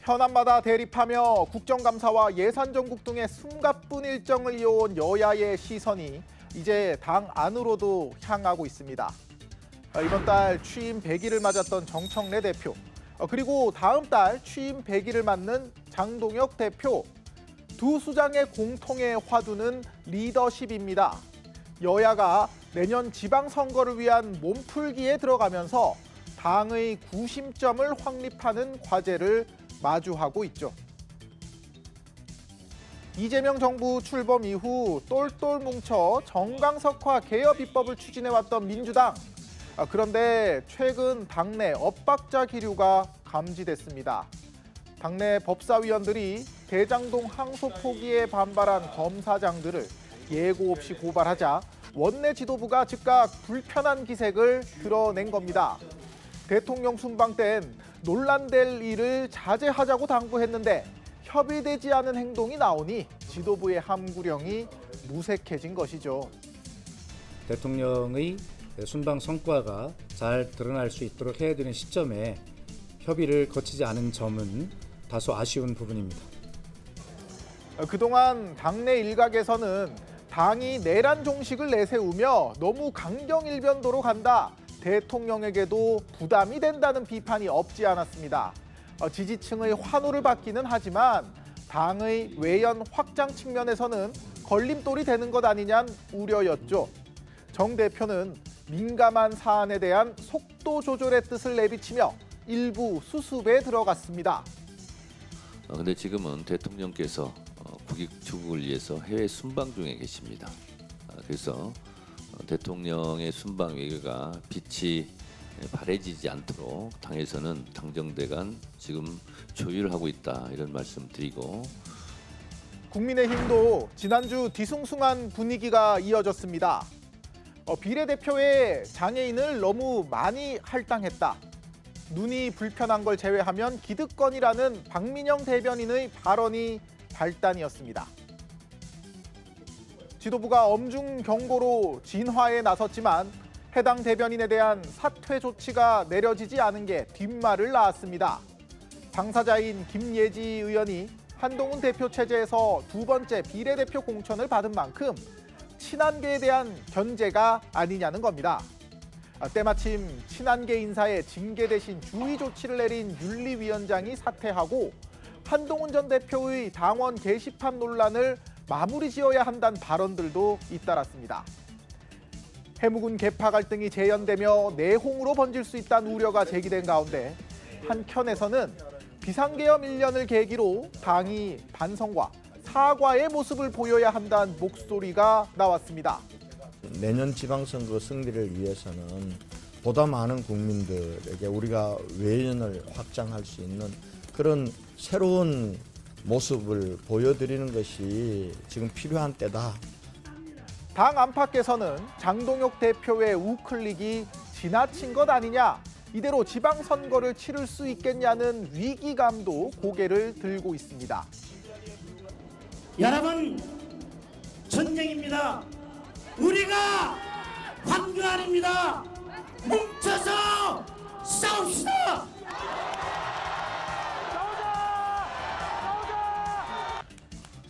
현안마다 대립하며 국정감사와 예산정국 등의 숨가쁜 일정을 이어온 여야의 시선이 이제 당 안으로도 향하고 있습니다. 이번 달 취임 100일을 맞았던 정청래 대표, 그리고 다음 달 취임 100일을 맞는 장동혁 대표, 두 수장의 공통의 화두는 리더십입니다. 여야가 내년 지방선거를 위한 몸풀기에 들어가면서 당의 구심점을 확립하는 과제를 마주하고 있죠. 이재명 정부 출범 이후 똘똘 뭉쳐 정강석화 개혁 입법을 추진해왔던 민주당. 그런데 최근 당내 엇박자 기류가 감지됐습니다. 당내 법사위원들이 대장동 항소 포기에 반발한 검사장들을 예고 없이 고발하자 원내 지도부가 즉각 불편한 기색을 드러낸 겁니다. 대통령 순방 땐 논란될 일을 자제하자고 당부했는데 협의되지 않은 행동이 나오니 지도부의 함구령이 무색해진 것이죠. 대통령의 순방 성과가 잘 드러날 수 있도록 해야 되는 시점에 협의를 거치지 않은 점은 다소 아쉬운 부분입니다. 그동안 당내 일각에서는 당이 내란 종식을 내세우며 너무 강경일변도로 간다, 대통령에게도 부담이 된다는 비판이 없지 않았습니다. 지지층의 환호를 받기는 하지만 당의 외연 확장 측면에서는 걸림돌이 되는 것 아니냐는 우려였죠. 정 대표는 민감한 사안에 대한 속도 조절의 뜻을 내비치며 일부 수습에 들어갔습니다. 근데 지금은 대통령께서 국익주국을 위해서 해외 순방 중에 계십니다. 그래서 대통령의 순방 외교가 빛이 바래지지 않도록 당에서는 당정대 간 지금 조율을 하고 있다, 이런 말씀 드리고, 국민의힘도 지난주 뒤숭숭한 분위기가 이어졌습니다. 비례대표의 장애인을 너무 많이 할당했다, 눈이 불편한 걸 제외하면 기득권이라는 박민영 대변인의 발언이 발단이었습니다. 지도부가 엄중 경고로 진화에 나섰지만 해당 대변인에 대한 사퇴 조치가 내려지지 않은 게 뒷말을 낳았습니다. 당사자인 김예지 의원이 한동훈 대표 체제에서 두 번째 비례대표 공천을 받은 만큼 친한계에 대한 견제가 아니냐는 겁니다. 때마침 친한계 인사의 징계 대신 주의 조치를 내린 윤리위원장이 사퇴하고 한동훈 전 대표의 당원 게시판 논란을 마무리 지어야 한다는 발언들도 잇따랐습니다. 해묵은 계파 갈등이 재현되며 내홍으로 번질 수 있다는 우려가 제기된 가운데 한켠에서는 비상계엄 1년을 계기로 당이 반성과 사과의 모습을 보여야 한다는 목소리가 나왔습니다. 내년 지방선거 승리를 위해서는 보다 많은 국민들에게 우리가 외연을 확장할 수 있는 그런 새로운 모습을 보여드리는 것이 지금 필요한 때다. 당 안팎에서는 장동혁 대표의 우클릭이 지나친 것 아니냐, 이대로 지방선거를 치를 수 있겠냐는 위기감도 고개를 들고 있습니다. 여러분, 전쟁입니다. 우리가 황교 아닙니다. 뭉쳐서 싸웁시다.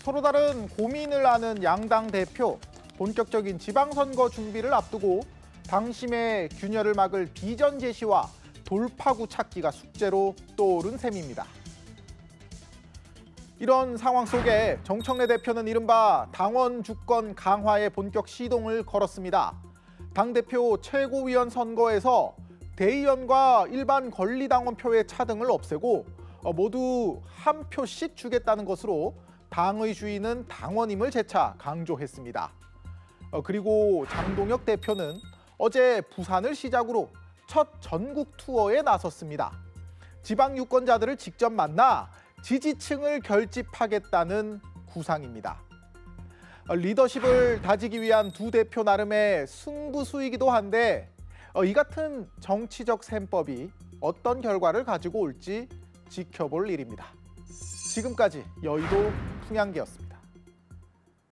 서로 다른 고민을 하는 양당 대표, 본격적인 지방선거 준비를 앞두고 당심의 균열을 막을 비전 제시와 돌파구 찾기가 숙제로 떠오른 셈입니다. 이런 상황 속에 정청래 대표는 이른바 당원 주권 강화에 본격 시동을 걸었습니다. 당대표 최고위원 선거에서 대의원과 일반 권리당원표의 차등을 없애고 모두 한 표씩 주겠다는 것으로 당의 주인은 당원임을 재차 강조했습니다. 그리고 장동혁 대표는 어제 부산을 시작으로 첫 전국 투어에 나섰습니다. 지방 유권자들을 직접 만나 지지층을 결집하겠다는 구상입니다. 리더십을 다지기 위한 두 대표 나름의 승부수이기도 한데 이 같은 정치적 셈법이 어떤 결과를 가지고 올지 지켜볼 일입니다. 지금까지 여의도 풍향기였습니다.